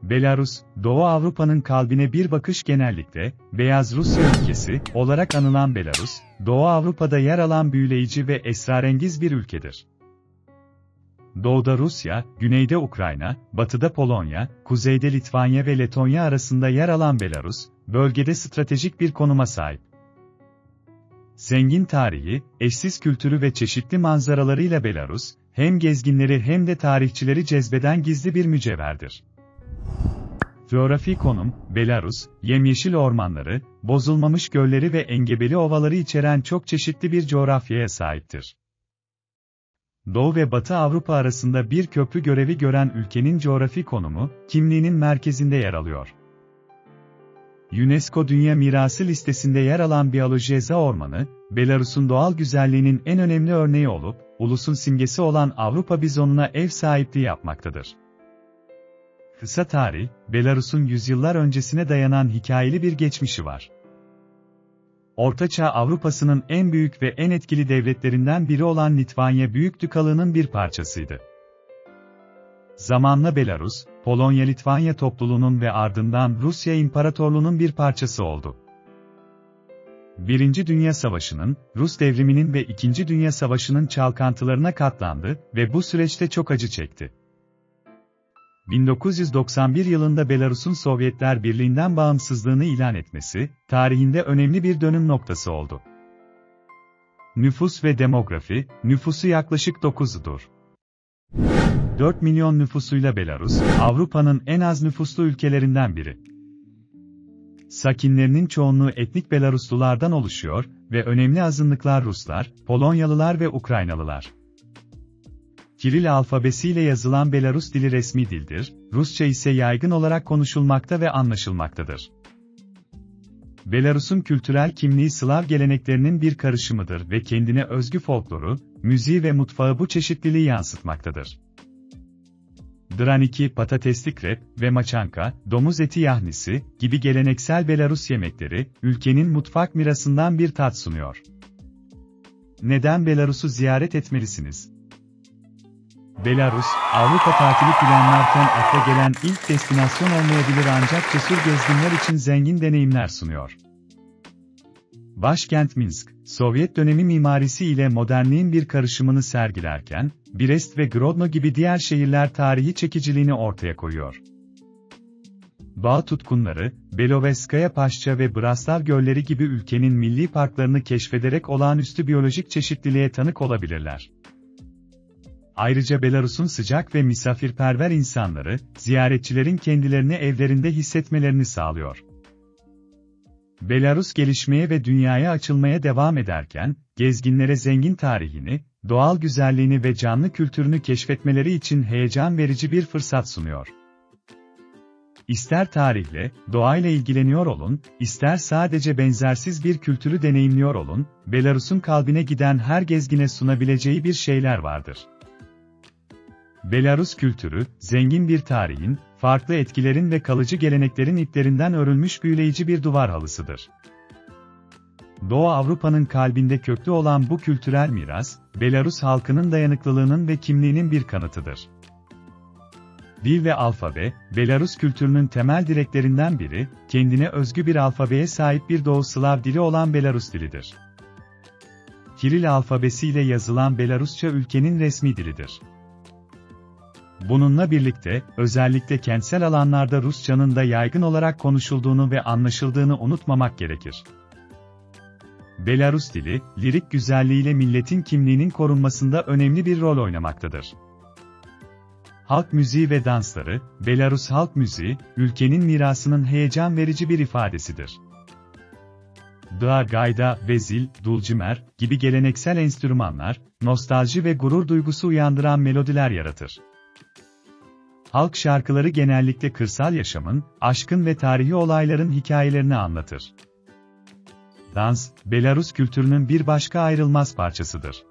Belarus, Doğu Avrupa'nın kalbine bir bakış genellikle, Beyaz Rusya ülkesi olarak anılan Belarus, Doğu Avrupa'da yer alan büyüleyici ve esrarengiz bir ülkedir. Doğuda Rusya, güneyde Ukrayna, batıda Polonya, kuzeyde Litvanya ve Letonya arasında yer alan Belarus, bölgede stratejik bir konuma sahip. Zengin tarihi, eşsiz kültürü ve çeşitli manzaralarıyla Belarus, hem gezginleri hem de tarihçileri cezbeden gizli bir mücevherdir. Coğrafi konum, Belarus, yemyeşil ormanları, bozulmamış gölleri ve engebeli ovaları içeren çok çeşitli bir coğrafyaya sahiptir. Doğu ve Batı Avrupa arasında bir köprü görevi gören ülkenin coğrafi konumu, kimliğinin merkezinde yer alıyor. UNESCO Dünya Mirası listesinde yer alan Białowieża Ormanı, Belarus'un doğal güzelliğinin en önemli örneği olup, ulusun simgesi olan Avrupa bizonuna ev sahipliği yapmaktadır. Kısa tarih, Belarus'un yüzyıllar öncesine dayanan hikayeli bir geçmişi var. Ortaçağ Avrupa'sının en büyük ve en etkili devletlerinden biri olan Litvanya Büyüktükalığı'nın bir parçasıydı. Zamanla Belarus, Polonya-Litvanya topluluğunun ve ardından Rusya İmparatorluğu'nun bir parçası oldu. Birinci Dünya Savaşı'nın, Rus devriminin ve İkinci Dünya Savaşı'nın çalkantılarına katlandı ve bu süreçte çok acı çekti. 1991 yılında Belarus'un Sovyetler Birliği'nden bağımsızlığını ilan etmesi, tarihinde önemli bir dönüm noktası oldu. Nüfus ve demografi, nüfusu yaklaşık 9'dur. 4 milyon nüfusuyla Belarus, Avrupa'nın en az nüfuslu ülkelerinden biri. Sakinlerinin çoğunluğu etnik Belaruslulardan oluşuyor ve önemli azınlıklar Ruslar, Polonyalılar ve Ukraynalılar. Kiril alfabesiyle yazılan Belarus dili resmi dildir, Rusça ise yaygın olarak konuşulmakta ve anlaşılmaktadır. Belarus'un kültürel kimliği Slav geleneklerinin bir karışımıdır ve kendine özgü folkloru, müziği ve mutfağı bu çeşitliliği yansıtmaktadır. Draniki, patatesli krep ve maçanka, domuz eti yahnisi gibi geleneksel Belarus yemekleri, ülkenin mutfak mirasından bir tat sunuyor. Neden Belarus'u ziyaret etmelisiniz? Belarus, Avrupa tatili planlarken akla gelen ilk destinasyon olmayabilir ancak cesur gezginler için zengin deneyimler sunuyor. Başkent Minsk, Sovyet dönemi mimarisi ile modernliğin bir karışımını sergilerken, Brest ve Grodno gibi diğer şehirler tarihi çekiciliğini ortaya koyuyor. Doğa tutkunları, Beloveskaya Paşça ve Braslav Gölleri gibi ülkenin milli parklarını keşfederek olağanüstü biyolojik çeşitliliğe tanık olabilirler. Ayrıca Belarus'un sıcak ve misafirperver insanları, ziyaretçilerin kendilerini evlerinde hissetmelerini sağlıyor. Belarus gelişmeye ve dünyaya açılmaya devam ederken, gezginlere zengin tarihini, doğal güzelliğini ve canlı kültürünü keşfetmeleri için heyecan verici bir fırsat sunuyor. İster tarihle, doğayla ilgileniyor olun, ister sadece benzersiz bir kültürü deneyimliyor olun, Belarus'un kalbine giden her gezgine sunabileceği bir şeyler vardır. Belarus kültürü, zengin bir tarihin, farklı etkilerin ve kalıcı geleneklerin iplerinden örülmüş büyüleyici bir duvar halısıdır. Doğu Avrupa'nın kalbinde köklü olan bu kültürel miras, Belarus halkının dayanıklılığının ve kimliğinin bir kanıtıdır. Dil ve alfabe, Belarus kültürünün temel direklerinden biri, kendine özgü bir alfabeye sahip bir Doğu Slav dili olan Belarus dilidir. Kiril alfabesiyle yazılan Belarusça ülkenin resmi dilidir. Bununla birlikte, özellikle kentsel alanlarda Rusçanın da yaygın olarak konuşulduğunu ve anlaşıldığını unutmamak gerekir. Belarus dili, lirik güzelliğiyle milletin kimliğinin korunmasında önemli bir rol oynamaktadır. Halk müziği ve dansları, Belarus halk müziği, ülkenin mirasının heyecan verici bir ifadesidir. Dağ, gayda ve zil, dulcimer gibi geleneksel enstrümanlar, nostalji ve gurur duygusu uyandıran melodiler yaratır. Halk şarkıları genellikle kırsal yaşamın, aşkın ve tarihi olayların hikayelerini anlatır. Dans, Belarus kültürünün bir başka ayrılmaz parçasıdır.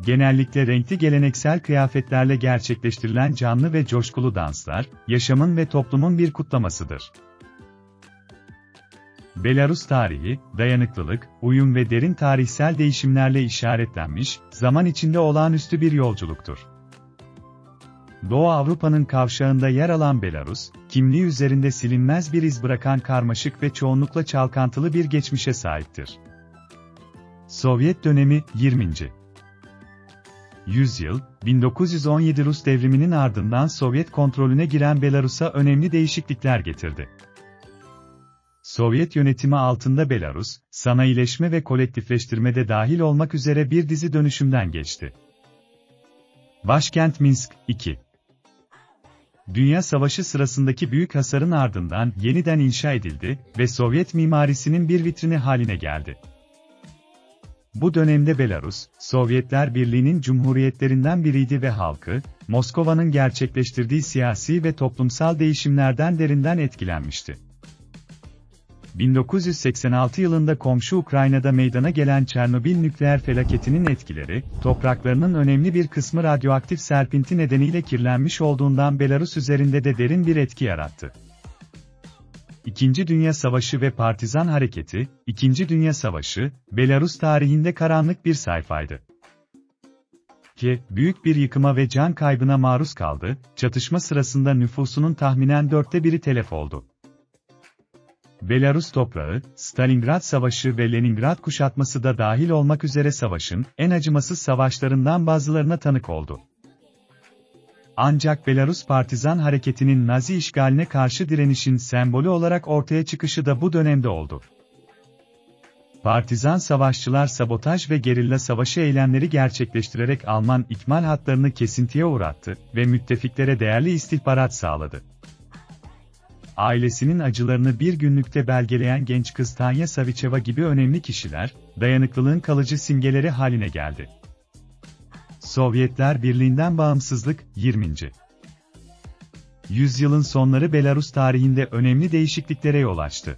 Genellikle renkli geleneksel kıyafetlerle gerçekleştirilen canlı ve coşkulu danslar, yaşamın ve toplumun bir kutlamasıdır. Belarus tarihi, dayanıklılık, uyum ve derin tarihsel değişimlerle işaretlenmiş, zaman içinde olağanüstü bir yolculuktur. Doğu Avrupa'nın kavşağında yer alan Belarus, kimliği üzerinde silinmez bir iz bırakan karmaşık ve çoğunlukla çalkantılı bir geçmişe sahiptir. Sovyet dönemi 20. yüzyıl, 1917 Rus devriminin ardından Sovyet kontrolüne giren Belarus'a önemli değişiklikler getirdi. Sovyet yönetimi altında Belarus, sanayileşme ve kolektifleştirmede dahil olmak üzere bir dizi dönüşümden geçti. Başkent Minsk, 2. Dünya Savaşı sırasındaki büyük hasarın ardından yeniden inşa edildi ve Sovyet mimarisinin bir vitrini haline geldi. Bu dönemde Belarus, Sovyetler Birliği'nin cumhuriyetlerinden biriydi ve halkı, Moskova'nın gerçekleştirdiği siyasi ve toplumsal değişimlerden derinden etkilenmişti. 1986 yılında komşu Ukrayna'da meydana gelen Çernobil nükleer felaketinin etkileri, topraklarının önemli bir kısmı radyoaktif serpinti nedeniyle kirlenmiş olduğundan Belarus üzerinde de derin bir etki yarattı. İkinci Dünya Savaşı ve Partizan Hareketi, İkinci Dünya Savaşı, Belarus tarihinde karanlık bir sayfaydı. Büyük bir yıkıma ve can kaybına maruz kaldı, çatışma sırasında nüfusunun tahminen 1/4'ü telef oldu. Belarus toprağı, Stalingrad Savaşı ve Leningrad kuşatması da dahil olmak üzere savaşın en acımasız savaşlarından bazılarına tanık oldu. Ancak Belarus Partizan Hareketi'nin Nazi işgaline karşı direnişin sembolü olarak ortaya çıkışı da bu dönemde oldu. Partizan savaşçılar sabotaj ve gerilla savaşı eylemleri gerçekleştirerek Alman ikmal hatlarını kesintiye uğrattı ve müttefiklere değerli istihbarat sağladı. Ailesinin acılarını bir günlükte belgeleyen genç kız Tanya Savicheva gibi önemli kişiler, dayanıklılığın kalıcı simgeleri haline geldi. Sovyetler Birliği'nden bağımsızlık, 20. yüzyılın sonları Belarus tarihinde önemli değişikliklere yol açtı.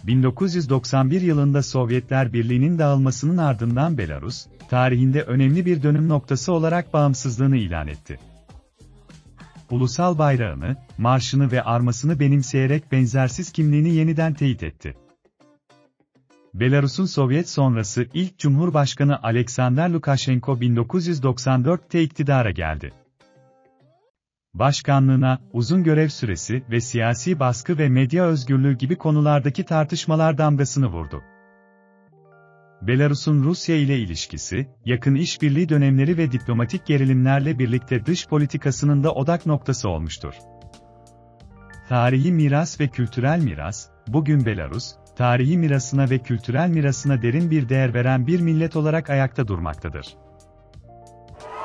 1991 yılında Sovyetler Birliği'nin dağılmasının ardından Belarus, tarihinde önemli bir dönüm noktası olarak bağımsızlığını ilan etti. Ulusal bayrağını, marşını ve armasını benimseyerek benzersiz kimliğini yeniden teyit etti. Belarus'un Sovyet sonrası ilk Cumhurbaşkanı Alexander Lukashenko 1994'te iktidara geldi. Başkanlığına, uzun görev süresi ve siyasi baskı ve medya özgürlüğü gibi konulardaki tartışmalar damgasını vurdu. Belarus'un Rusya ile ilişkisi, yakın işbirliği dönemleri ve diplomatik gerilimlerle birlikte dış politikasının da odak noktası olmuştur. Tarihi miras ve kültürel miras, bugün Belarus, tarihi mirasına ve kültürel mirasına derin bir değer veren bir millet olarak ayakta durmaktadır.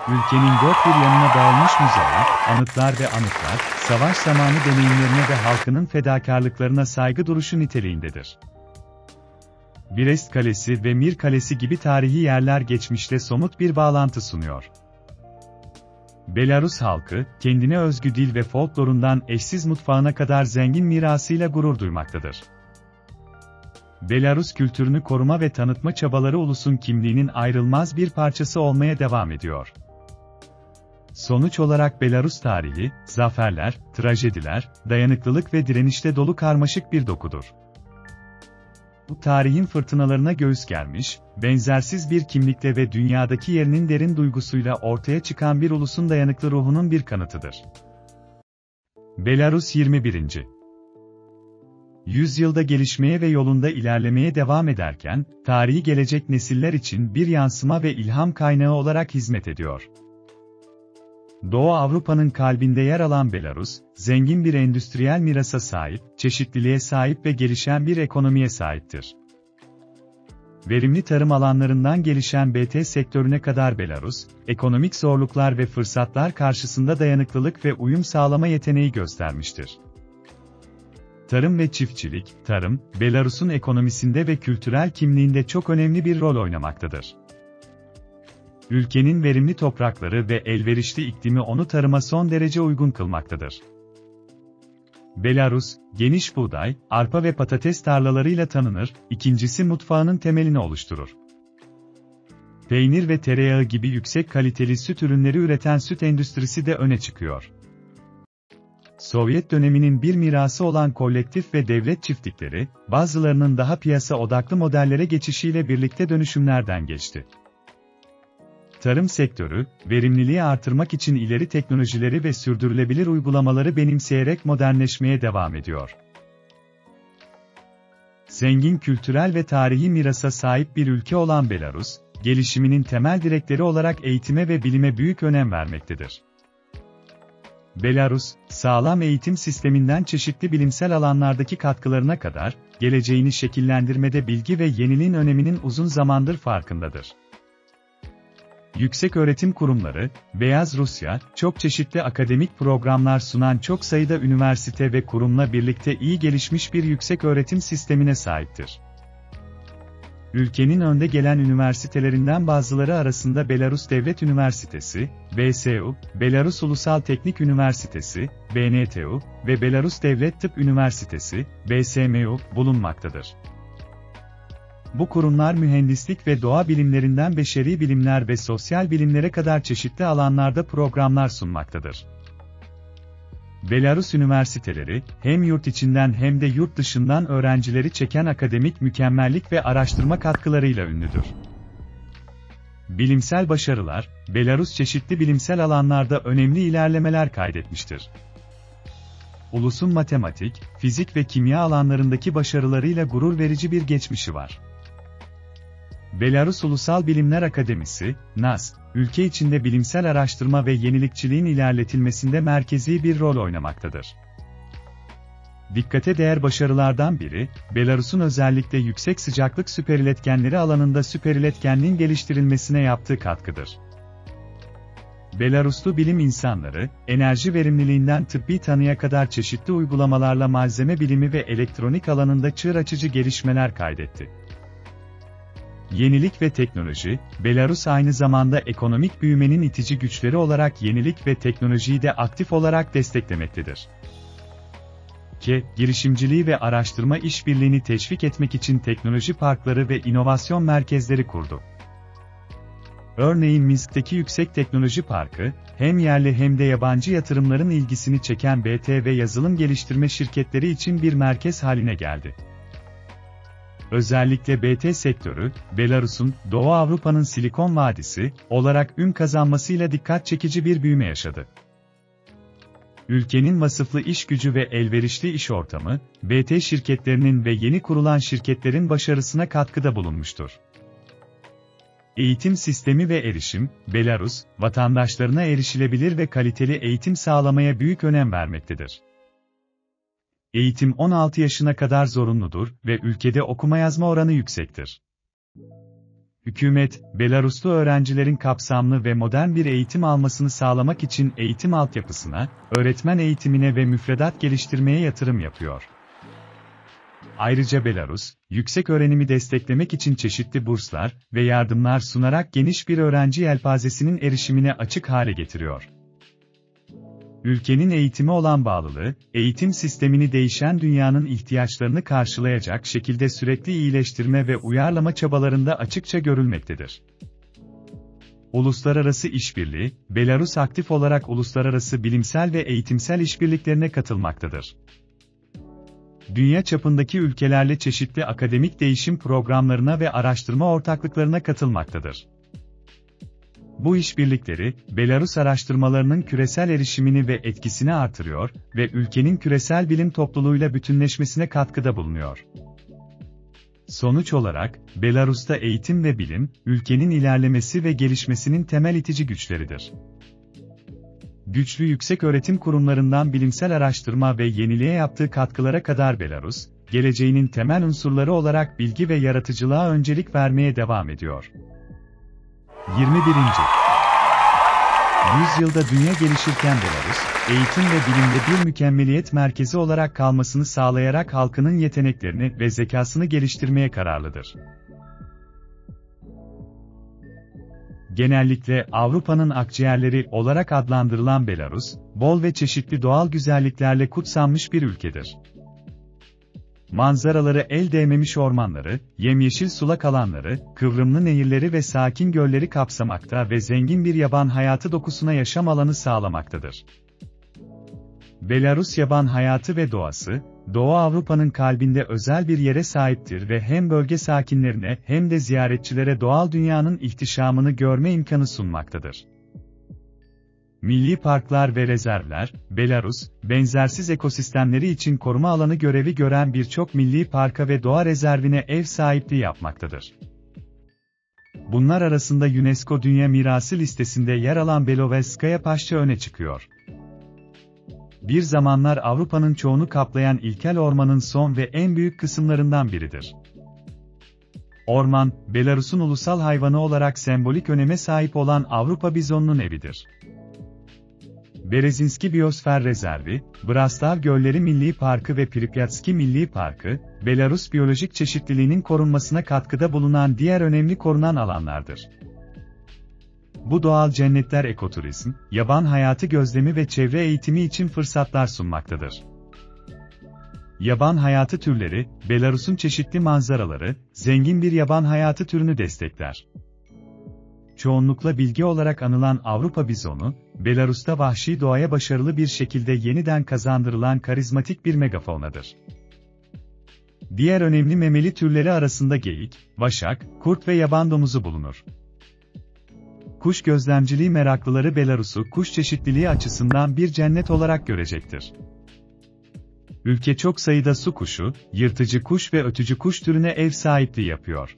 Ülkenin dört bir yanına dağılmış müzeler, anıtlar ve anıtlar, savaş zamanı deneyimlerine ve halkının fedakarlıklarına saygı duruşu niteliğindedir. Brest Kalesi ve Mir Kalesi gibi tarihi yerler geçmişle somut bir bağlantı sunuyor. Belarus halkı, kendine özgü dil ve folklorundan eşsiz mutfağına kadar zengin mirasıyla gurur duymaktadır. Belarus kültürünü koruma ve tanıtma çabaları ulusun kimliğinin ayrılmaz bir parçası olmaya devam ediyor. Sonuç olarak Belarus tarihi, zaferler, trajediler, dayanıklılık ve direnişle dolu karmaşık bir dokudur. Bu tarihin fırtınalarına göğüs germiş, benzersiz bir kimlikle ve dünyadaki yerinin derin duygusuyla ortaya çıkan bir ulusun dayanıklı ruhunun bir kanıtıdır. Belarus 21. yüzyılda gelişmeye ve yolunda ilerlemeye devam ederken, tarihi gelecek nesiller için bir yansıma ve ilham kaynağı olarak hizmet ediyor. Doğu Avrupa'nın kalbinde yer alan Belarus, zengin bir endüstriyel mirasa sahip, çeşitliliğe sahip ve gelişen bir ekonomiye sahiptir. Verimli tarım alanlarından gelişen BT sektörüne kadar Belarus, ekonomik zorluklar ve fırsatlar karşısında dayanıklılık ve uyum sağlama yeteneği göstermiştir. Tarım ve çiftçilik, Belarus'un ekonomisinde ve kültürel kimliğinde çok önemli bir rol oynamaktadır. Ülkenin verimli toprakları ve elverişli iklimi onu tarıma son derece uygun kılmaktadır. Belarus, geniş buğday, arpa ve patates tarlalarıyla tanınır, ikincisi mutfağının temelini oluşturur. Peynir ve tereyağı gibi yüksek kaliteli süt ürünleri üreten süt endüstrisi de öne çıkıyor. Sovyet döneminin bir mirası olan kolektif ve devlet çiftlikleri, bazılarının daha piyasa odaklı modellere geçişiyle birlikte dönüşümlerden geçti. Tarım sektörü, verimliliği artırmak için ileri teknolojileri ve sürdürülebilir uygulamaları benimseyerek modernleşmeye devam ediyor. Zengin kültürel ve tarihi mirasa sahip bir ülke olan Belarus, gelişiminin temel direkleri olarak eğitime ve bilime büyük önem vermektedir. Belarus, sağlam eğitim sisteminden çeşitli bilimsel alanlardaki katkılarına kadar, geleceğini şekillendirmede bilgi ve yeniliğin öneminin uzun zamandır farkındadır. Yükseköğretim kurumları, Beyaz Rusya, çok çeşitli akademik programlar sunan çok sayıda üniversite ve kurumla birlikte iyi gelişmiş bir yükseköğretim sistemine sahiptir. Ülkenin önde gelen üniversitelerinden bazıları arasında Belarus Devlet Üniversitesi, BSU, Belarus Ulusal Teknik Üniversitesi, BNTU ve Belarus Devlet Tıp Üniversitesi, BSMU, bulunmaktadır. Bu kurumlar mühendislik ve doğa bilimlerinden beşeri bilimler ve sosyal bilimlere kadar çeşitli alanlarda programlar sunmaktadır. Belarus üniversiteleri, hem yurt içinden hem de yurt dışından öğrencileri çeken akademik mükemmellik ve araştırma katkılarıyla ünlüdür. Bilimsel başarılar, Belarus çeşitli bilimsel alanlarda önemli ilerlemeler kaydetmiştir. Ulusun matematik, fizik ve kimya alanlarındaki başarılarıyla gurur verici bir geçmişi var. Belarus Ulusal Bilimler Akademisi, NAS, ülke içinde bilimsel araştırma ve yenilikçiliğin ilerletilmesinde merkezi bir rol oynamaktadır. Dikkate değer başarılardan biri, Belarus'un özellikle yüksek sıcaklık süperiletkenleri alanında süperiletkenliğin geliştirilmesine yaptığı katkıdır. Belaruslu bilim insanları, enerji verimliliğinden tıbbi tanıya kadar çeşitli uygulamalarla malzeme bilimi ve elektronik alanında çığır açıcı gelişmeler kaydetti. Yenilik ve teknoloji, Belarus aynı zamanda ekonomik büyümenin itici güçleri olarak yenilik ve teknolojiyi de aktif olarak desteklemektedir. Girişimciliği ve araştırma işbirliğini teşvik etmek için teknoloji parkları ve inovasyon merkezleri kurdu. Örneğin Minsk'teki Yüksek Teknoloji Parkı, hem yerli hem de yabancı yatırımların ilgisini çeken BT ve yazılım geliştirme şirketleri için bir merkez haline geldi. Özellikle BT sektörü, Belarus'un, Doğu Avrupa'nın Silikon Vadisi olarak ün kazanmasıyla dikkat çekici bir büyüme yaşadı. Ülkenin vasıflı iş gücü ve elverişli iş ortamı, BT şirketlerinin ve yeni kurulan şirketlerin başarısına katkıda bulunmuştur. Eğitim sistemi ve erişim, Belarus, vatandaşlarına erişilebilir ve kaliteli eğitim sağlamaya büyük önem vermektedir. Eğitim 16 yaşına kadar zorunludur ve ülkede okuma yazma oranı yüksektir. Hükümet, Belaruslu öğrencilerin kapsamlı ve modern bir eğitim almasını sağlamak için eğitim altyapısına, öğretmen eğitimine ve müfredat geliştirmeye yatırım yapıyor. Ayrıca Belarus, yüksek öğrenimi desteklemek için çeşitli burslar ve yardımlar sunarak geniş bir öğrenci yelpazesinin erişimine açık hale getiriyor. Ülkenin eğitime olan bağlılığı, eğitim sistemini değişen dünyanın ihtiyaçlarını karşılayacak şekilde sürekli iyileştirme ve uyarlama çabalarında açıkça görülmektedir. Uluslararası işbirliği, Belarus aktif olarak uluslararası bilimsel ve eğitimsel işbirliklerine katılmaktadır. Dünya çapındaki ülkelerle çeşitli akademik değişim programlarına ve araştırma ortaklıklarına katılmaktadır. Bu işbirlikleri, Belarus araştırmalarının küresel erişimini ve etkisini artırıyor ve ülkenin küresel bilim topluluğuyla bütünleşmesine katkıda bulunuyor. Sonuç olarak, Belarus'ta eğitim ve bilim, ülkenin ilerlemesi ve gelişmesinin temel itici güçleridir. Güçlü yükseköğretim kurumlarından bilimsel araştırma ve yeniliğe yaptığı katkılara kadar Belarus, geleceğinin temel unsurları olarak bilgi ve yaratıcılığa öncelik vermeye devam ediyor. 21. yüzyılda dünya gelişirken Belarus, eğitim ve bilimde bir mükemmeliyet merkezi olarak kalmasını sağlayarak halkının yeteneklerini ve zekasını geliştirmeye kararlıdır. Genellikle Avrupa'nın akciğerleri olarak adlandırılan Belarus, bol ve çeşitli doğal güzelliklerle kutsanmış bir ülkedir. Manzaraları el değmemiş ormanları, yemyeşil sulak alanları, kıvrımlı nehirleri ve sakin gölleri kapsamakta ve zengin bir yaban hayatı dokusuna yaşam alanı sağlamaktadır. Belarus yaban hayatı ve doğası, Doğu Avrupa'nın kalbinde özel bir yere sahiptir ve hem bölge sakinlerine hem de ziyaretçilere doğal dünyanın ihtişamını görme imkanı sunmaktadır. Milli parklar ve rezervler, Belarus, benzersiz ekosistemleri için koruma alanı görevi gören birçok milli parka ve doğa rezervine ev sahipliği yapmaktadır. Bunlar arasında UNESCO Dünya Mirası listesinde yer alan Belovezskaya Paşa öne çıkıyor. Bir zamanlar Avrupa'nın çoğunu kaplayan ilkel ormanın son ve en büyük kısımlarından biridir. Orman, Belarus'un ulusal hayvanı olarak sembolik öneme sahip olan Avrupa bizonunun evidir. Berezinski Biyosfer Rezervi, Braslav Gölleri Milli Parkı ve Pripyatski Milli Parkı, Belarus biyolojik çeşitliliğinin korunmasına katkıda bulunan diğer önemli korunan alanlardır. Bu doğal cennetler ekoturizm, yaban hayatı gözlemi ve çevre eğitimi için fırsatlar sunmaktadır. Yaban hayatı türleri, Belarus'un çeşitli manzaraları, zengin bir yaban hayatı türünü destekler. Çoğunlukla bilge olarak anılan Avrupa bizonu, Belarus'ta vahşi doğaya başarılı bir şekilde yeniden kazandırılan karizmatik bir megafaunadır. Diğer önemli memeli türleri arasında geyik, vaşak, kurt ve yaban domuzu bulunur. Kuş gözlemciliği meraklıları Belarus'u kuş çeşitliliği açısından bir cennet olarak görecektir. Ülke çok sayıda su kuşu, yırtıcı kuş ve ötücü kuş türüne ev sahipliği yapıyor.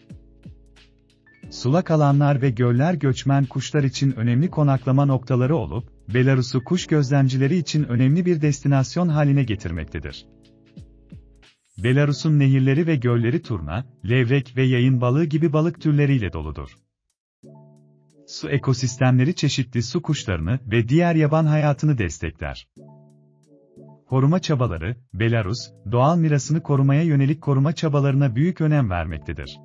Sulak alanlar ve göller göçmen kuşlar için önemli konaklama noktaları olup, Belarus'u kuş gözlemcileri için önemli bir destinasyon haline getirmektedir. Belarus'un nehirleri ve gölleri turna, levrek ve yayın balığı gibi balık türleriyle doludur. Su ekosistemleri çeşitli su kuşlarını ve diğer yaban hayatını destekler. Koruma çabaları, Belarus, doğal mirasını korumaya yönelik koruma çabalarına büyük önem vermektedir.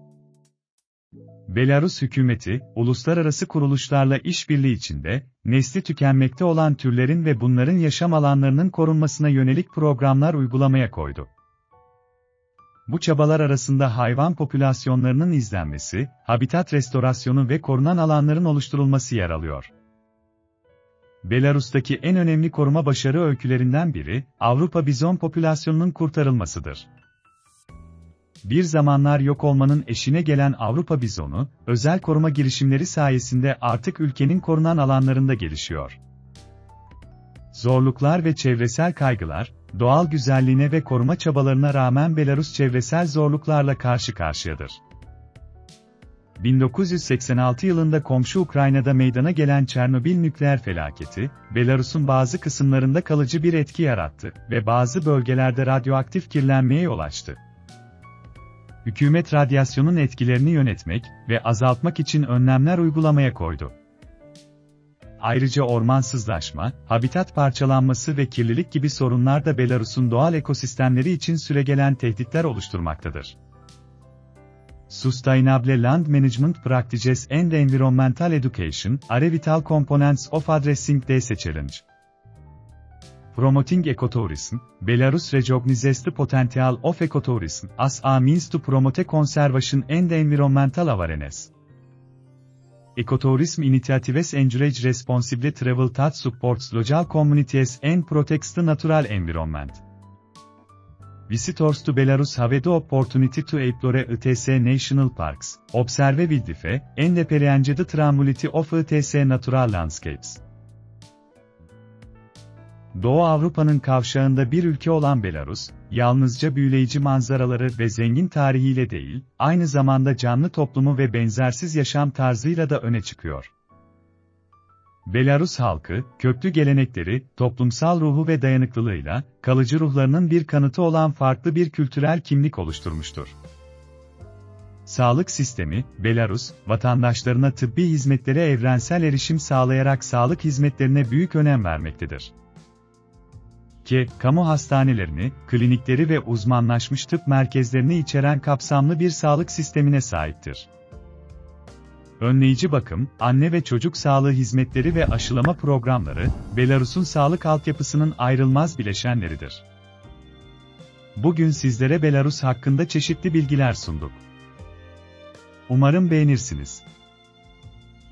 Belarus hükümeti, uluslararası kuruluşlarla işbirliği içinde, nesli tükenmekte olan türlerin ve bunların yaşam alanlarının korunmasına yönelik programlar uygulamaya koydu. Bu çabalar arasında hayvan popülasyonlarının izlenmesi, habitat restorasyonu ve korunan alanların oluşturulması yer alıyor. Belarus'taki en önemli koruma başarı öykülerinden biri, Avrupa bizon popülasyonunun kurtarılmasıdır. Bir zamanlar yok olmanın eşiğine gelen Avrupa bizonu, özel koruma girişimleri sayesinde artık ülkenin korunan alanlarında gelişiyor. Zorluklar ve çevresel kaygılar, doğal güzelliğine ve koruma çabalarına rağmen Belarus çevresel zorluklarla karşı karşıyadır. 1986 yılında komşu Ukrayna'da meydana gelen Çernobil nükleer felaketi, Belarus'un bazı kısımlarında kalıcı bir etki yarattı ve bazı bölgelerde radyoaktif kirlenmeye yol açtı. Hükümet radyasyonun etkilerini yönetmek ve azaltmak için önlemler uygulamaya koydu. Ayrıca ormansızlaşma, habitat parçalanması ve kirlilik gibi sorunlar da Belarus'un doğal ekosistemleri için süregelen tehditler oluşturmaktadır. Sustainable Land Management Practices and Environmental Education are vital components of addressing this challenge. Promoting ecotourism, Belarus recognizes the potential of ecotourism as a means to promote conservation and environmental awareness. Ecotourism initiatives encourage responsible travel that supports local communities and protects the natural environment. Visitors to Belarus have the opportunity to explore ETS national parks, observe wildlife, and experience the tranquility of ETS natural landscapes. Doğu Avrupa'nın kavşağında bir ülke olan Belarus, yalnızca büyüleyici manzaraları ve zengin tarihiyle değil, aynı zamanda canlı toplumu ve benzersiz yaşam tarzıyla da öne çıkıyor. Belarus halkı, köklü gelenekleri, toplumsal ruhu ve dayanıklılığıyla, kalıcı ruhlarının bir kanıtı olan farklı bir kültürel kimlik oluşturmuştur. Sağlık sistemi, Belarus, vatandaşlarına tıbbi hizmetlere evrensel erişim sağlayarak sağlık hizmetlerine büyük önem vermektedir. Kamu hastanelerini, klinikleri ve uzmanlaşmış tıp merkezlerini içeren kapsamlı bir sağlık sistemine sahiptir. Önleyici bakım, anne ve çocuk sağlığı hizmetleri ve aşılama programları, Belarus'un sağlık altyapısının ayrılmaz bileşenleridir. Bugün sizlere Belarus hakkında çeşitli bilgiler sunduk. Umarım beğenirsiniz.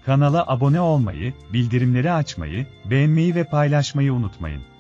Kanala abone olmayı, bildirimleri açmayı, beğenmeyi ve paylaşmayı unutmayın.